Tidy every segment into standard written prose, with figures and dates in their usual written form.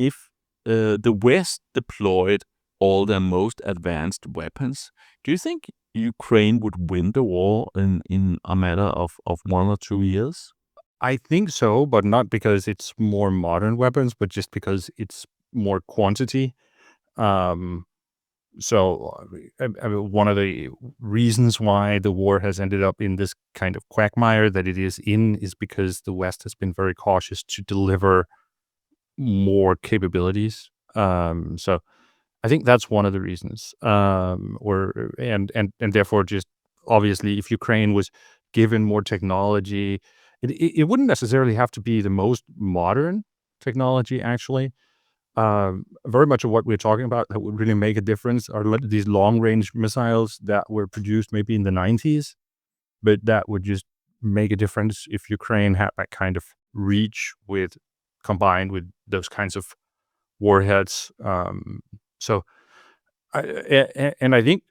if the West deployed all their most advanced weapons, do you think Ukraine would win the war in a matter of 1 or 2 years? I think so, but not because it's more modern weapons, but just because it's more quantity. Um, so one of the reasons why the war has ended up in this kind of quagmire that it is in is because the West has been very cautious to deliver more capabilities. So I think that's one of the reasons. And therefore, just obviously, if Ukraine was given more technology, it wouldn't necessarily have to be the most modern technology. Actually, very much of what we're talking about that would really make a difference are these long range missiles that were produced maybe in the 90s, but that would just make a difference if Ukraine had that kind of reach with combined with those kinds of warheads. So and I think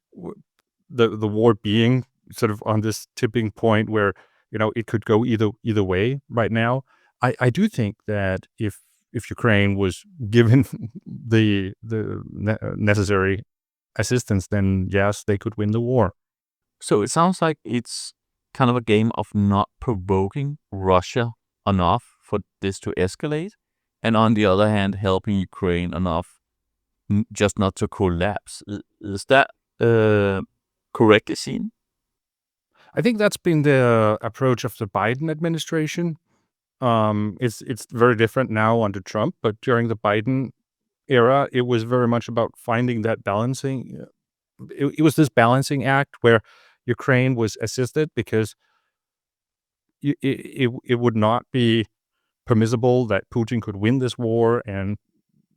the war being sort of on this tipping point where it could go either way right now. I do think that if Ukraine was given the necessary assistance, then yes, they could win the war. So it sounds like it's kind of a game of not provoking Russia enough for this to escalate, and on the other hand, helping Ukraine enough just not to collapse. Is that correctly seen? I think that's been the approach of the Biden administration. It's very different now under Trump, but during the Biden era, it was very much about finding that balancing. It was this balancing act where Ukraine was assisted because it would not be permissible that Putin could win this war, and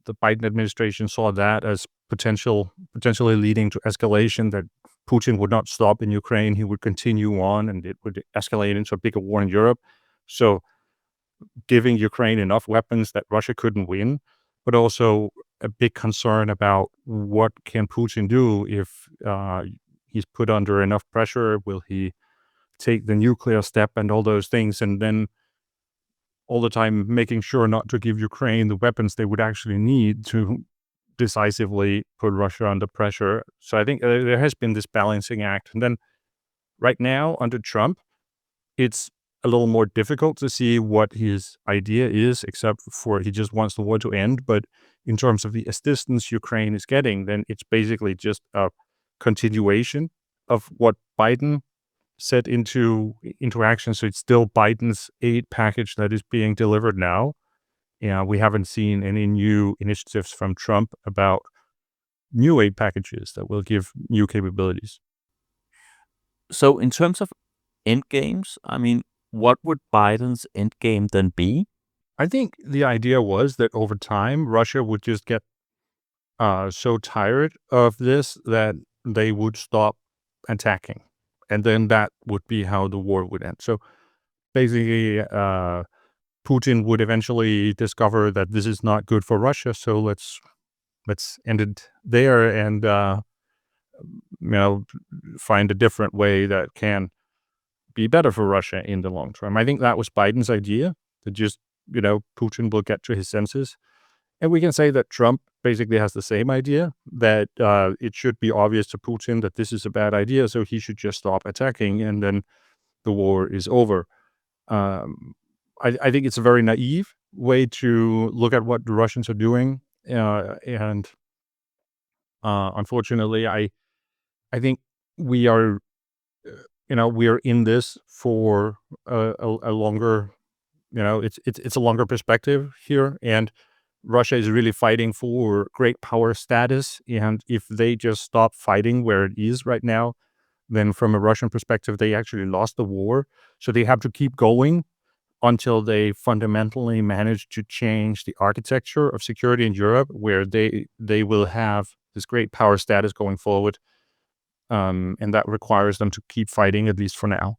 the Biden administration saw that as potentially leading to escalation, that Putin would not stop in Ukraine. He would continue on, and it would escalate into a bigger war in Europe. So giving Ukraine enough weapons that Russia couldn't win, but also a big concern about what can Putin do if he's put under enough pressure. Will he take the nuclear step and all those things? And then all the time making sure not to give Ukraine the weapons they would actually need to decisively put Russia under pressure. So I think there has been this balancing act. And then right now, under Trump, it's a little more difficult to see what his idea is, except for he just wants the war to end. But in terms of the assistance Ukraine is getting, then it's basically just a continuation of what Biden set into action. So it's still Biden's aid package that is being delivered now. Yeah, we haven't seen any new initiatives from Trump about new aid packages that will give new capabilities. So in terms of end games, I mean, what would Biden's end game then be? I think the idea was that over time, Russia would just get so tired of this that they would stop attacking. And then that would be how the war would end. So basically, Putin would eventually discover that this is not good for Russia. So let's end it there and find a different way that can be better for Russia in the long term. I think that was Biden's idea, that just Putin will get to his senses. And we can say that Trump basically has the same idea, that it should be obvious to Putin that this is a bad idea, so he should just stop attacking, and then the war is over. I think it's a very naive way to look at what the Russians are doing, and unfortunately, I think we are, we are in this for a longer, it's a longer perspective here, and Russia is really fighting for great power status, and if they just stop fighting where it is right now, then from a Russian perspective, they actually lost the war. So they have to keep going until they fundamentally manage to change the architecture of security in Europe, where they will have this great power status going forward. And that requires them to keep fighting, at least for now.